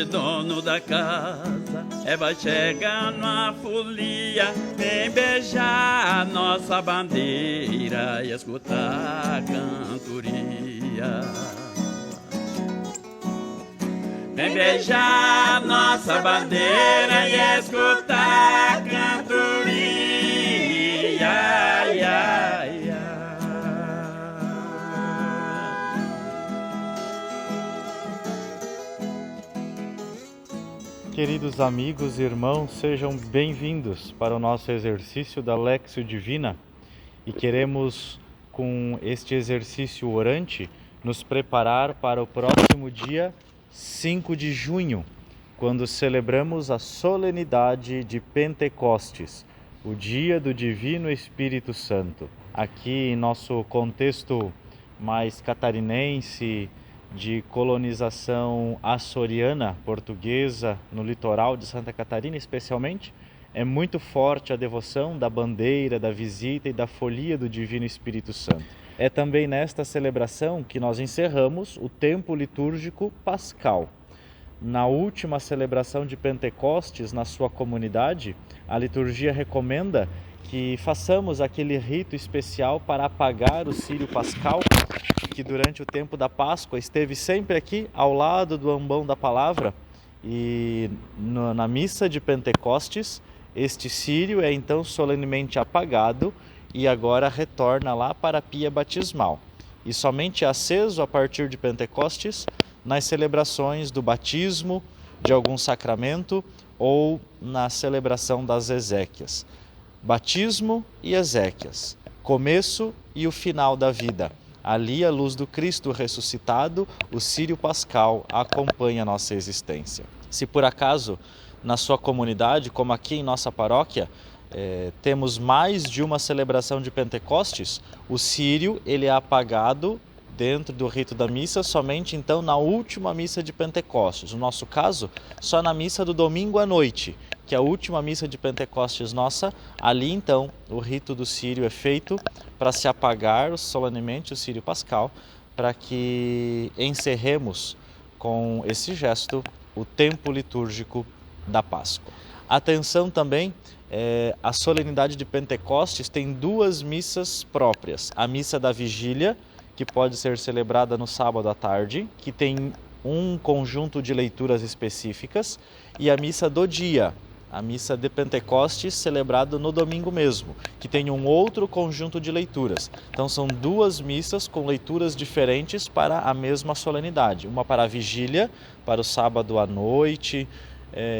de dono da casa, vai chegar numa folia, vem beijar a nossa bandeira e escutar a cantoria. Vem beijar a nossa bandeira e escutar a cantoria. Ai, ai, ai. Queridos amigos e irmãos, sejam bem-vindos para o nosso exercício da Lectio Divina e queremos, com este exercício orante, nos preparar para o próximo dia 5 de junho, quando celebramos a solenidade de Pentecostes, o dia do Divino Espírito Santo. Aqui em nosso contexto mais catarinense, de colonização açoriana, portuguesa, no litoral de Santa Catarina especialmente, é muito forte a devoção da bandeira, da visita e da folia do Divino Espírito Santo. É também nesta celebração que nós encerramos o tempo litúrgico pascal. Na última celebração de Pentecostes, na sua comunidade, a liturgia recomenda que façamos aquele rito especial para apagar o círio pascal, que durante o tempo da Páscoa esteve sempre aqui ao lado do ambão da palavra, e na missa de Pentecostes este círio é então solenemente apagado e agora retorna lá para a pia batismal, e somente é aceso a partir de Pentecostes nas celebrações do batismo, de algum sacramento ou na celebração das exéquias. Batismo e exéquias, começo e o final da vida. Ali a luz do Cristo ressuscitado, o círio pascal, acompanha a nossa existência. Se por acaso na sua comunidade, como aqui em nossa paróquia, temos mais de uma celebração de Pentecostes, o círio ele é apagado dentro do rito da missa somente então na última missa de Pentecostes. No nosso caso, só na missa do domingo à noite, que é a última missa de Pentecostes nossa. Ali então o rito do círio é feito para se apagar solenemente o círio pascal, para que encerremos com esse gesto o tempo litúrgico da Páscoa. Atenção também, a solenidade de Pentecostes tem duas missas próprias. A missa da vigília, que pode ser celebrada no sábado à tarde, que tem um conjunto de leituras específicas, e a missa do dia, a missa de Pentecostes, celebrada no domingo mesmo, que tem um outro conjunto de leituras. Então são duas missas com leituras diferentes para a mesma solenidade. Uma para a vigília, para o sábado à noite,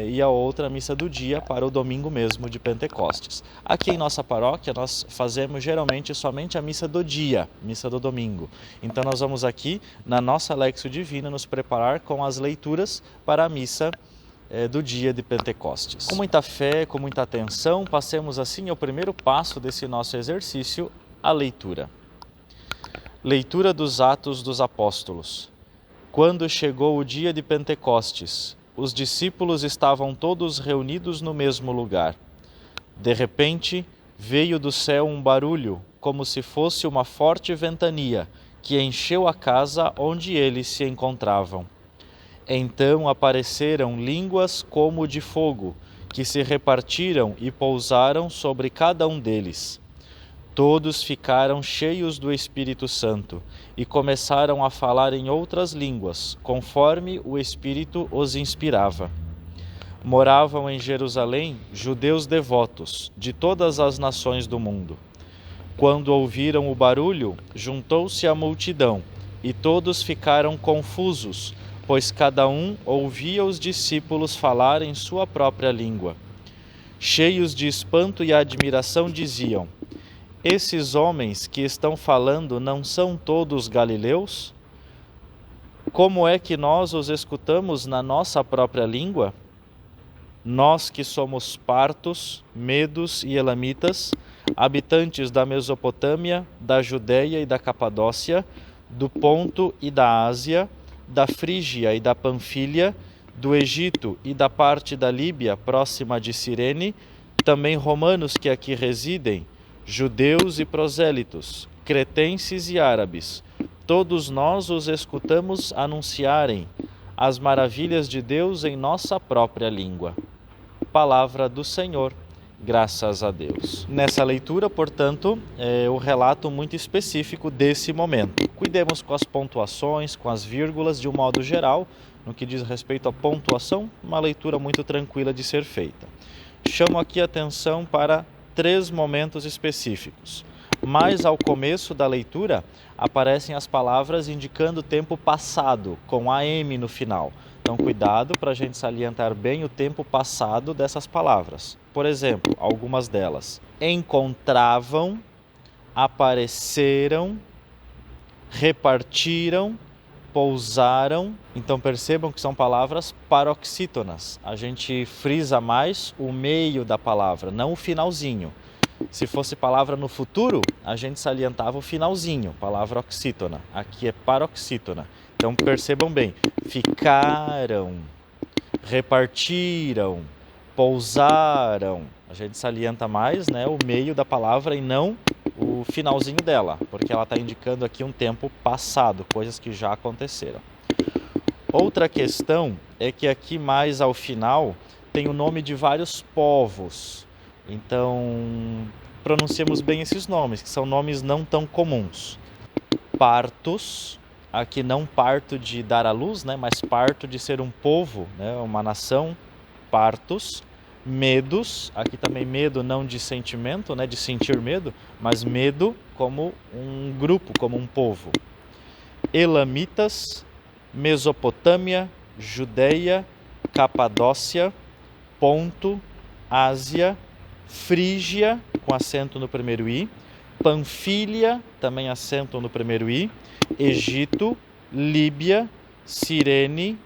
e a outra a missa do dia para o domingo mesmo de Pentecostes. Aqui em nossa paróquia nós fazemos geralmente somente a missa do dia, missa do domingo. Então nós vamos aqui na nossa Lectio Divina nos preparar com as leituras para a missa do dia de Pentecostes. Com muita fé, com muita atenção, passemos assim ao primeiro passo desse nosso exercício, a leitura. Leitura dos Atos dos Apóstolos. Quando chegou o dia de Pentecostes, os discípulos estavam todos reunidos no mesmo lugar. De repente, veio do céu um barulho, como se fosse uma forte ventania, que encheu a casa onde eles se encontravam. Então apareceram línguas como de fogo, que se repartiram e pousaram sobre cada um deles. Todos ficaram cheios do Espírito Santo e começaram a falar em outras línguas, conforme o Espírito os inspirava. Moravam em Jerusalém judeus devotos de todas as nações do mundo. Quando ouviram o barulho, juntou-se a multidão e todos ficaram confusos, pois cada um ouvia os discípulos falar em sua própria língua. Cheios de espanto e admiração diziam: esses homens que estão falando não são todos galileus? Como é que nós os escutamos na nossa própria língua? Nós que somos partos, medos e elamitas, habitantes da Mesopotâmia, da Judéia e da Capadócia, do Ponto e da Ásia, da Frígia e da Panfilha, do Egito e da parte da Líbia próxima de Cirene, também romanos que aqui residem, judeus e prosélitos, cretenses e árabes, todos nós os escutamos anunciarem as maravilhas de Deus em nossa própria língua. Palavra do Senhor, graças a Deus. Nessa leitura, portanto, é o relato muito específico desse momento. Cuidemos com as pontuações, com as vírgulas, de um modo geral. No que diz respeito à pontuação, uma leitura muito tranquila de ser feita. Chamo aqui a atenção para 3 momentos específicos. Mais ao começo da leitura, aparecem as palavras indicando o tempo passado, com AM no final. Então, cuidado para a gente salientar bem o tempo passado dessas palavras. Por exemplo, algumas delas. Encontravam, apareceram, repartiram, pousaram. Então percebam que são palavras paroxítonas. A gente frisa mais o meio da palavra, não o finalzinho. Se fosse palavra no futuro, a gente salientava o finalzinho, palavra oxítona. Aqui é paroxítona. Então percebam bem, ficaram, repartiram, pousaram. A gente salienta mais, né, o meio da palavra e não o finalzinho dela, porque ela está indicando aqui um tempo passado, coisas que já aconteceram. Outra questão é que aqui mais ao final tem o nome de vários povos. Então, pronunciemos bem esses nomes, que são nomes não tão comuns. Partos, aqui não parto de dar à luz, né, mas parto de ser um povo, né, uma nação, partos. Medos, aqui também medo não de sentimento, né, de sentir medo, mas medo como um grupo, como um povo. Elamitas, Mesopotâmia, Judeia, Capadócia, Ponto, Ásia, Frígia, com acento no primeiro i, Panfília, também acento no primeiro i, Egito, Líbia, Cirene,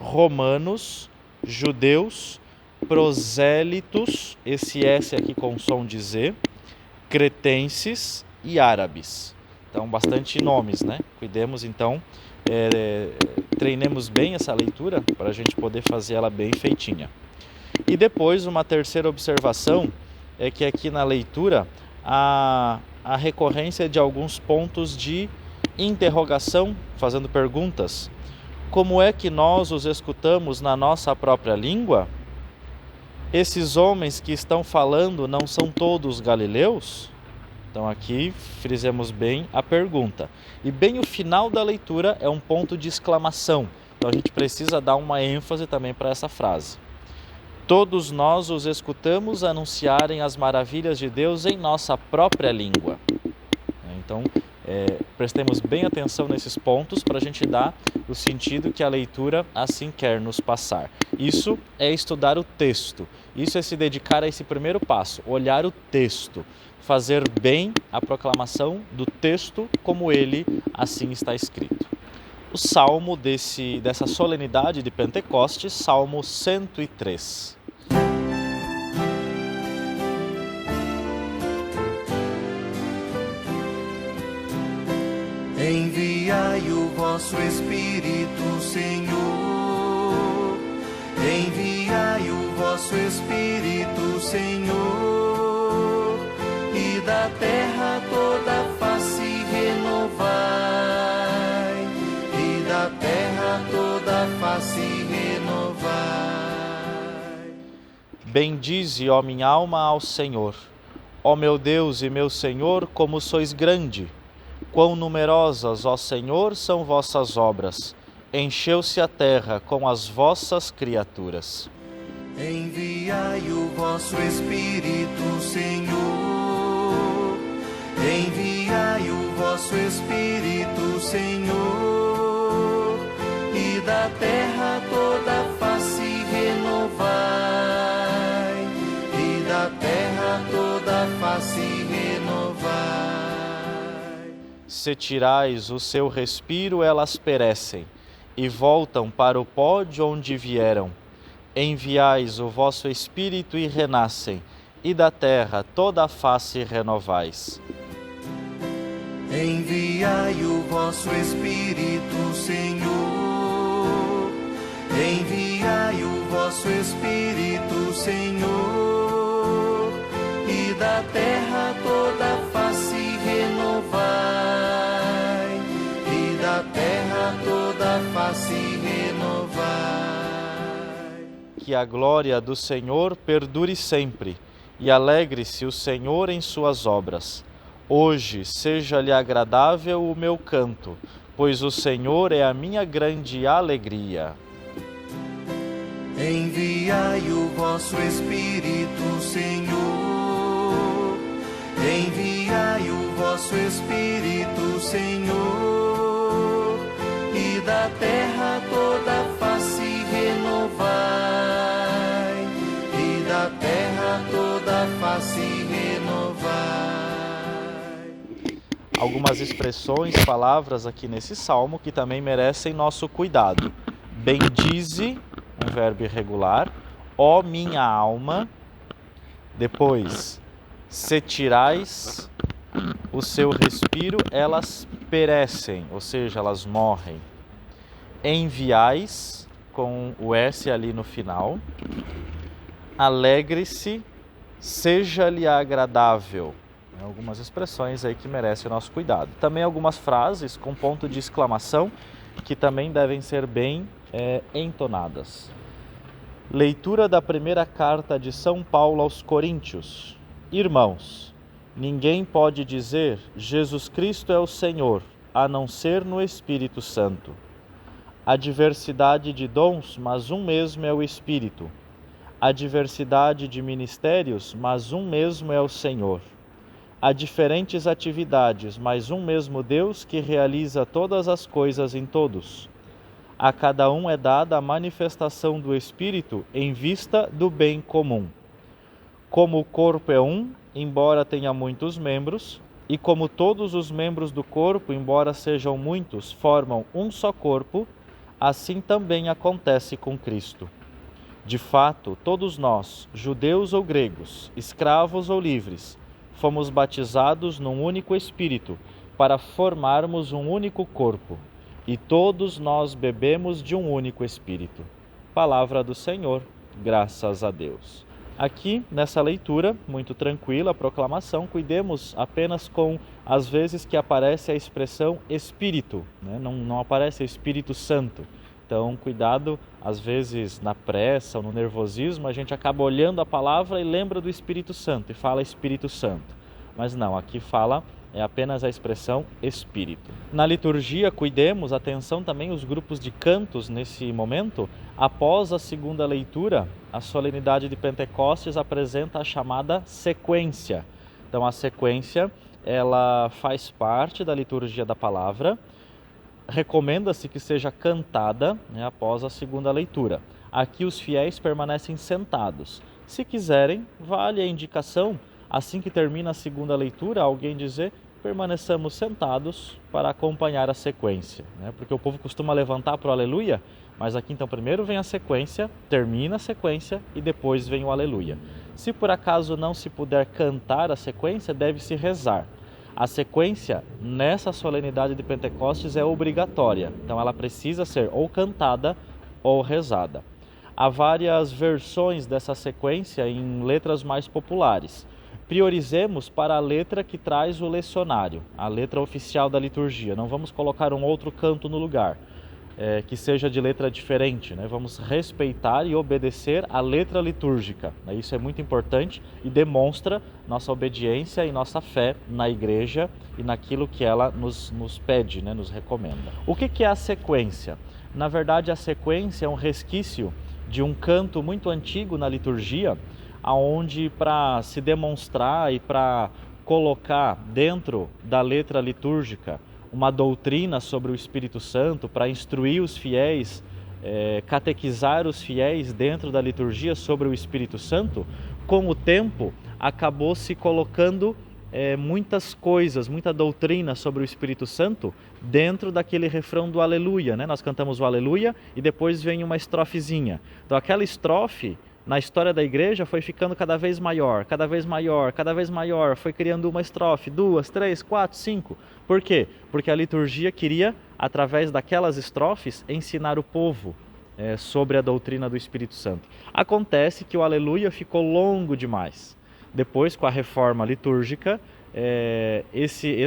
romanos, judeus, prosélitos, esse S aqui com som de Z, cretenses e árabes. Então, bastante nomes, né? Cuidemos, então, treinemos bem essa leitura para a gente poder fazer ela bem feitinha. E depois, uma terceira observação é que aqui na leitura a recorrência de alguns pontos de interrogação, fazendo perguntas. Como é que nós os escutamos na nossa própria língua? Esses homens que estão falando não são todos galileus? Então aqui frisemos bem a pergunta. E bem o final da leitura é um ponto de exclamação. Então a gente precisa dar uma ênfase também para essa frase. Todos nós os escutamos anunciarem as maravilhas de Deus em nossa própria língua. Então, prestemos bem atenção nesses pontos para a gente dar o sentido que a leitura assim quer nos passar. Isso é estudar o texto. Isso é se dedicar a esse primeiro passo, olhar o texto, fazer bem a proclamação do texto como ele assim está escrito. O salmo dessa solenidade de Pentecostes, Salmo 103. Enviai o vosso Espírito, Senhor. Enviai o vosso Espírito, Senhor, e da terra toda a face renovai, e da terra toda a face renovai. Bendize, ó minha alma, ao Senhor. Ó meu Deus e meu Senhor, como sois grande! Quão numerosas, ó Senhor, são vossas obras! Encheu-se a terra com as vossas criaturas. Enviai o vosso Espírito, Senhor. Enviai o vosso Espírito, Senhor, e da terra toda a face renovai, e da terra toda a face renovai. Se tirais o seu respiro, elas perecem, e voltam para o pó de onde vieram. Enviais o vosso Espírito e renascem, e da terra toda a face renovais. Enviai o vosso Espírito, Senhor. Enviai o vosso Espírito, Senhor, e da terra toda a face renovai, e da terra toda a face renovai. que a glória do Senhor perdure sempre, e alegre-se o Senhor em suas obras. Hoje seja-lhe agradável o meu canto, pois o Senhor é a minha grande alegria. Enviai o vosso Espírito, Senhor. Enviai o vosso Espírito, Senhor. E da terra toda a face renovai. E da terra toda a face renovai. Algumas expressões, palavras aqui nesse salmo que também merecem nosso cuidado. Bendize, um verbo irregular, ó minha alma. Depois, se tirais o seu respiro, elas perecem, ou seja, elas morrem. Enviais, com o S ali no final. Alegre-se, seja-lhe agradável. Algumas expressões aí que merecem o nosso cuidado. Também algumas frases com ponto de exclamação que também devem ser bem entonadas. Leitura da primeira carta de São Paulo aos Coríntios. Irmãos, ninguém pode dizer Jesus Cristo é o Senhor, a não ser no Espírito Santo. Há diversidade de dons, mas um mesmo é o Espírito. Há diversidade de ministérios, mas um mesmo é o Senhor. Há diferentes atividades, mas um mesmo Deus que realiza todas as coisas em todos. A cada um é dada a manifestação do Espírito em vista do bem comum. Como o corpo é um, embora tenha muitos membros, e como todos os membros do corpo, embora sejam muitos, formam um só corpo, assim também acontece com Cristo. De fato, todos nós, judeus ou gregos, escravos ou livres, fomos batizados num único Espírito, para formarmos um único corpo, e todos nós bebemos de um único Espírito. Palavra do Senhor, graças a Deus. Aqui, nessa leitura, muito tranquila, a proclamação, cuidemos apenas com as vezes que aparece a expressão Espírito, né? Não aparece Espírito Santo. Então, cuidado, às vezes na pressa ou no nervosismo, a gente acaba olhando a palavra e lembra do Espírito Santo e fala Espírito Santo. Mas não, aqui fala apenas a expressão Espírito. Na liturgia, cuidemos, atenção também os grupos de cantos nesse momento. Após a segunda leitura, a solenidade de Pentecostes apresenta a chamada sequência. Então, a sequência, ela faz parte da liturgia da palavra. Recomenda-se que seja cantada, né, após a segunda leitura. Aqui os fiéis permanecem sentados. Se quiserem, vale a indicação, assim que termina a segunda leitura, alguém dizer, permaneçamos sentados para acompanhar a sequência, né? Porque o povo costuma levantar para o aleluia, mas aqui então primeiro vem a sequência, termina a sequência e depois vem o aleluia. Se por acaso não se puder cantar a sequência, deve-se rezar. A sequência, nessa solenidade de Pentecostes, é obrigatória. Então, ela precisa ser ou cantada ou rezada. Há várias versões dessa sequência em letras mais populares. Priorizemos para a letra que traz o lecionário, a letra oficial da liturgia. Não vamos colocar um outro canto no lugar, que seja de letra diferente, né? Vamos respeitar e obedecer a letra litúrgica. Isso é muito importante e demonstra nossa obediência e nossa fé na igreja e naquilo que ela nos pede, né? Nos recomenda. O que é a sequência? Na verdade, a sequência é um resquício de um canto muito antigo na liturgia, onde para se demonstrar e para colocar dentro da letra litúrgica uma doutrina sobre o Espírito Santo, para instruir os fiéis, catequizar os fiéis dentro da liturgia sobre o Espírito Santo, com o tempo acabou se colocando muitas coisas, muita doutrina sobre o Espírito Santo dentro daquele refrão do Aleluia, né? Nós cantamos o Aleluia e depois vem uma estrofezinha. Então aquela estrofe, na história da igreja, foi ficando cada vez maior, cada vez maior, cada vez maior, foi criando uma estrofe, 2, 3, 4, 5. Por quê? Porque a liturgia queria, através daquelas estrofes, ensinar o povo sobre a doutrina do Espírito Santo. Acontece que o Aleluia ficou longo demais. Depois, com a reforma litúrgica,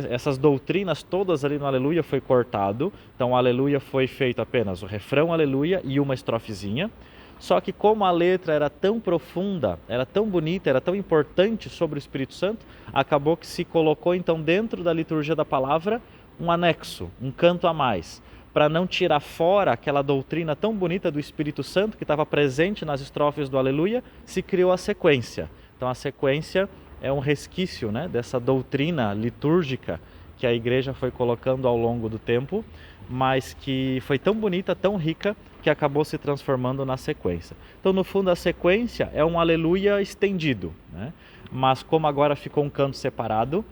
essas doutrinas todas ali no Aleluia foi cortado. Então o Aleluia foi feito apenas o refrão Aleluia e uma estrofezinha. Só que como a letra era tão profunda, era tão bonita, era tão importante sobre o Espírito Santo, acabou que se colocou então dentro da liturgia da palavra um anexo, um canto a mais, para não tirar fora aquela doutrina tão bonita do Espírito Santo que estava presente nas estrofes do Aleluia, se criou a sequência. Então a sequência é um resquício, né, dessa doutrina litúrgica que a igreja foi colocando ao longo do tempo, mas que foi tão bonita, tão rica, que acabou se transformando na sequência. Então, no fundo, a sequência é um aleluia estendido, né? Mas como agora ficou um canto separado,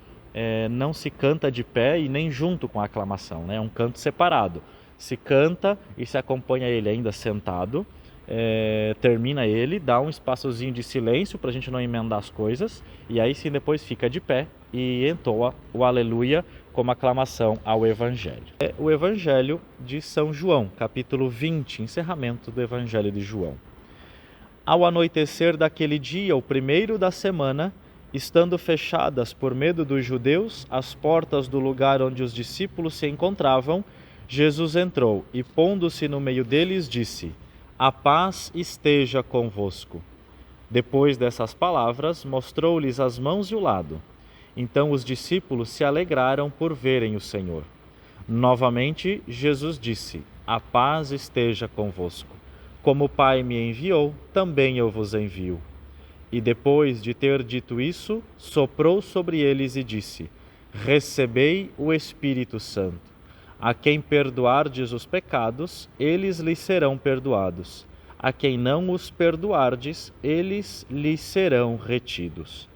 não se canta de pé e nem junto com a aclamação, né? É um canto separado. Se canta e se acompanha ele ainda sentado, termina ele, dá um espaçozinho de silêncio para a gente não emendar as coisas, e aí sim depois fica de pé e entoa o aleluia como aclamação ao Evangelho. É o Evangelho de São João, capítulo 20, encerramento do Evangelho de João. Ao anoitecer daquele dia, o primeiro da semana, estando fechadas por medo dos judeus as portas do lugar onde os discípulos se encontravam, Jesus entrou e, pondo-se no meio deles, disse: "A paz esteja convosco." Depois dessas palavras, mostrou-lhes as mãos e o lado. Então os discípulos se alegraram por verem o Senhor. Novamente, Jesus disse: "A paz esteja convosco. Como o Pai me enviou, também eu vos envio." E depois de ter dito isso, soprou sobre eles e disse: "Recebei o Espírito Santo. A quem perdoardes os pecados, eles lhes serão perdoados. A quem não os perdoardes, eles lhes serão retidos."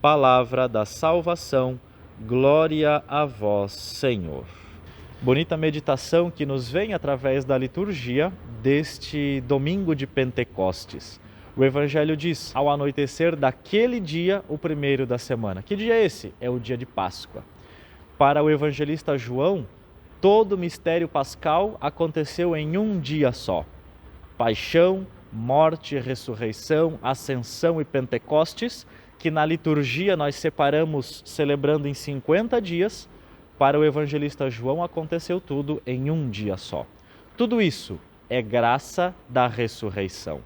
Palavra da salvação, glória a vós, Senhor. Bonita meditação que nos vem através da liturgia deste domingo de Pentecostes. O Evangelho diz: ao anoitecer daquele dia, o primeiro da semana. Que dia é esse? É o dia de Páscoa. Para o evangelista João, todo o mistério pascal aconteceu em um dia só. Paixão, morte, ressurreição, ascensão e Pentecostes, que na liturgia nós separamos celebrando em 50 dias, para o evangelista João aconteceu tudo em um dia só. Tudo isso é graça da ressurreição.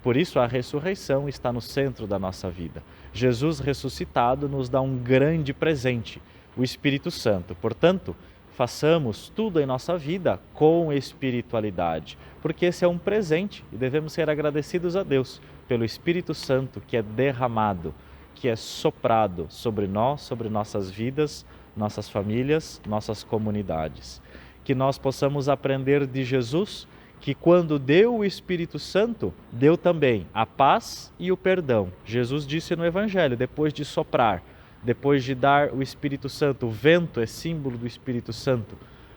Por isso a ressurreição está no centro da nossa vida. Jesus ressuscitado nos dá um grande presente, o Espírito Santo. Portanto, façamos tudo em nossa vida com espiritualidade, porque esse é um presente e devemos ser agradecidos a Deus pelo Espírito Santo que é derramado, que é soprado sobre nós, sobre nossas vidas, nossas famílias, nossas comunidades. Que nós possamos aprender de Jesus que quando deu o Espírito Santo, deu também a paz e o perdão. Jesus disse no Evangelho, depois de soprar, depois de dar o Espírito Santo, o vento é símbolo do Espírito Santo,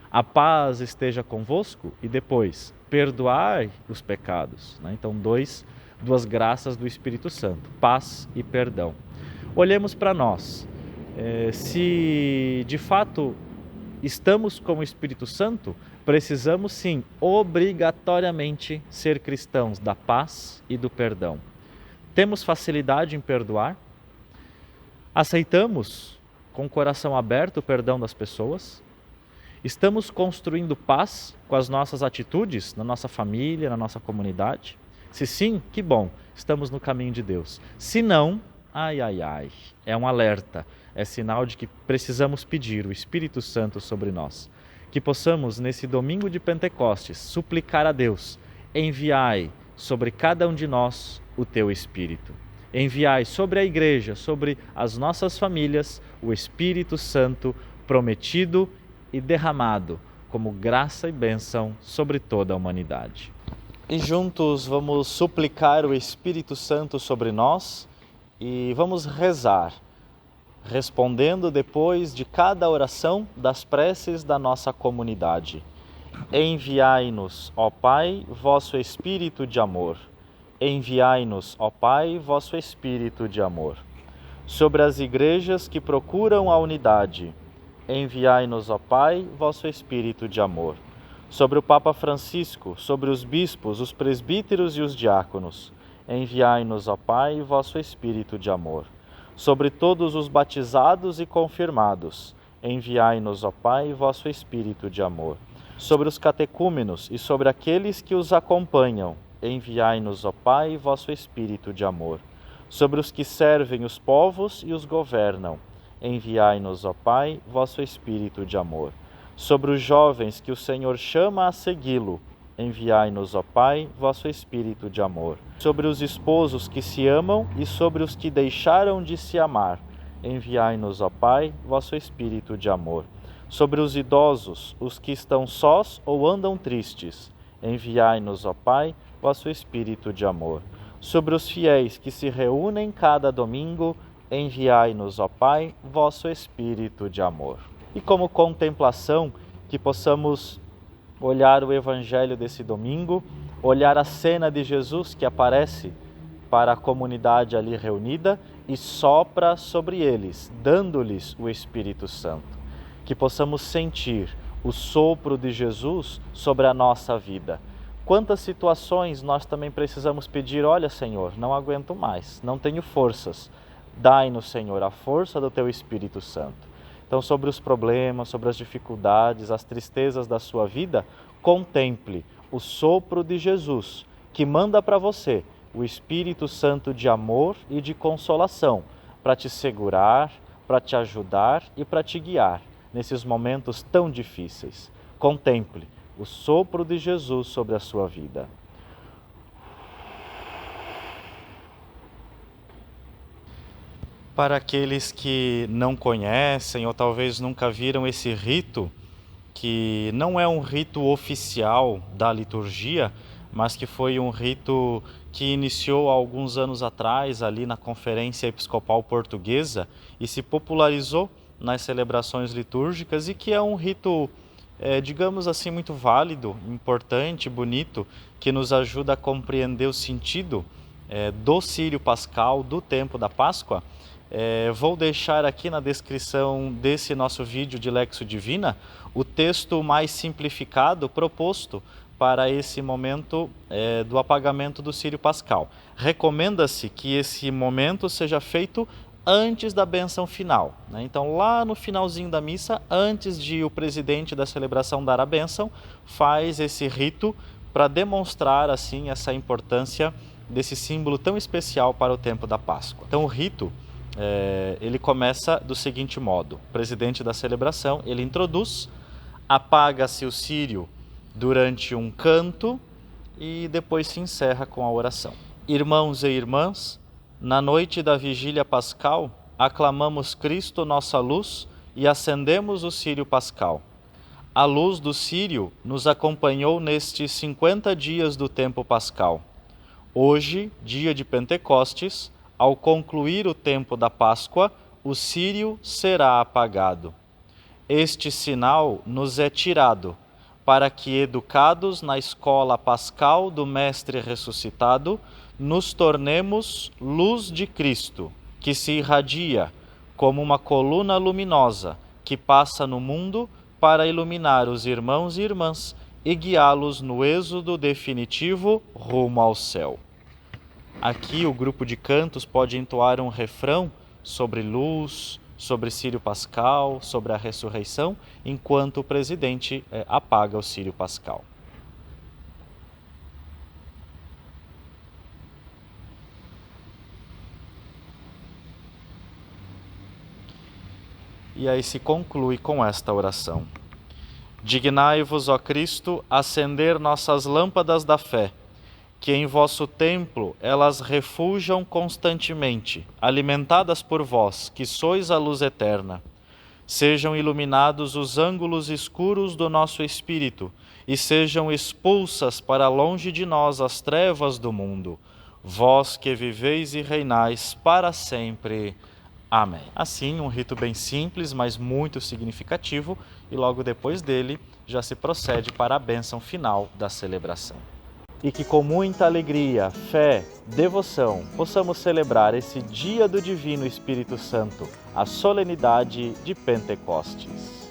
a paz esteja convosco, e depois, perdoai os pecados. Então, duas graças do Espírito Santo, paz e perdão. Olhemos para nós. Se de fato estamos com o Espírito Santo, precisamos sim, obrigatoriamente, ser cristãos da paz e do perdão. Temos facilidade em perdoar? Aceitamos com o coração aberto o perdão das pessoas? Estamos construindo paz com as nossas atitudes, na nossa família, na nossa comunidade? Se sim, que bom, estamos no caminho de Deus. Se não, é um alerta, é sinal de que precisamos pedir o Espírito Santo sobre nós. Que possamos, nesse domingo de Pentecostes, suplicar a Deus: enviai sobre cada um de nós o teu Espírito. Enviai sobre a igreja, sobre as nossas famílias, o Espírito Santo prometido e derramado como graça e bênção sobre toda a humanidade. E juntos vamos suplicar o Espírito Santo sobre nós e vamos rezar, respondendo depois de cada oração das preces da nossa comunidade. Enviai-nos, ó Pai, vosso Espírito de amor. Enviai-nos, ó Pai, vosso Espírito de amor. Sobre as igrejas que procuram a unidade, enviai-nos, ó Pai, vosso Espírito de amor. Sobre o Papa Francisco, sobre os bispos, os presbíteros e os diáconos, enviai-nos, ó Pai, vosso Espírito de amor. Sobre todos os batizados e confirmados, enviai-nos, ó Pai, vosso Espírito de amor. Sobre os catecúmenos e sobre aqueles que os acompanham, enviai-nos, ó Pai, vosso Espírito de amor. Sobre os que servem os povos e os governam, enviai-nos, ó Pai, vosso Espírito de amor. Sobre os jovens que o Senhor chama a segui-lo, enviai-nos, ó Pai, vosso Espírito de amor. Sobre os esposos que se amam e sobre os que deixaram de se amar, enviai-nos, ó Pai, vosso Espírito de amor. Sobre os idosos, os que estão sós ou andam tristes, enviai-nos, ó Pai, vosso Espírito de amor. Sobre os fiéis que se reúnem cada domingo, enviai-nos, ó Pai, vosso Espírito de amor. E como contemplação, que possamos olhar o Evangelho desse domingo, olhar a cena de Jesus que aparece para a comunidade ali reunida e sopra sobre eles, dando-lhes o Espírito Santo. Que possamos sentir o sopro de Jesus sobre a nossa vida. Quantas situações nós também precisamos pedir, olha Senhor, não aguento mais, não tenho forças. Dai-nos, Senhor, a força do Teu Espírito Santo. Então, sobre os problemas, sobre as dificuldades, as tristezas da sua vida, contemple o sopro de Jesus, que manda para você o Espírito Santo de amor e de consolação, para te segurar, para te ajudar e para te guiar nesses momentos tão difíceis. Contemple o sopro de Jesus sobre a sua vida. Para aqueles que não conhecem ou talvez nunca viram esse rito, que não é um rito oficial da liturgia, mas que foi um rito que iniciou há alguns anos atrás ali na Conferência Episcopal Portuguesa e se popularizou nas celebrações litúrgicas, e que é um rito, digamos assim, muito válido, importante, bonito, que nos ajuda a compreender o sentido do Círio Pascal, do tempo da Páscoa. Vou deixar aqui na descrição desse nosso vídeo de Lectio Divina o texto mais simplificado proposto para esse momento do apagamento do Círio Pascal. Recomenda-se que esse momento seja feito antes da bênção final, né? Então, lá no finalzinho da missa, antes de o presidente da celebração dar a bênção, faz esse rito para demonstrar assim essa importância desse símbolo tão especial para o tempo da Páscoa. Então, o rito ele começa do seguinte modo: o presidente da celebração, ele introduz, apaga-se o círio durante um canto e depois se encerra com a oração. Irmãos e irmãs, na noite da vigília pascal, aclamamos Cristo, nossa luz, e acendemos o círio pascal. A luz do círio nos acompanhou nestes 50 dias do tempo pascal. Hoje, dia de Pentecostes, ao concluir o tempo da Páscoa, o círio será apagado. Este sinal nos é tirado, para que, educados na escola pascal do Mestre ressuscitado, nos tornemos luz de Cristo, que se irradia como uma coluna luminosa que passa no mundo para iluminar os irmãos e irmãs e guiá-los no êxodo definitivo rumo ao céu. Aqui o grupo de cantos pode entoar um refrão sobre luz, sobre Círio Pascal, sobre a ressurreição, enquanto o presidente apaga o Círio Pascal. E aí se conclui com esta oração: Dignai-vos, ó Cristo, acender nossas lâmpadas da fé, que em vosso templo elas refujam constantemente, alimentadas por vós, que sois a luz eterna. Sejam iluminados os ângulos escuros do nosso espírito e sejam expulsas para longe de nós as trevas do mundo. Vós que viveis e reinais para sempre. Amém. Assim, um rito bem simples, mas muito significativo, e logo depois dele já se procede para a bênção final da celebração. E que com muita alegria, fé, devoção, possamos celebrar esse dia do Divino Espírito Santo, a solenidade de Pentecostes.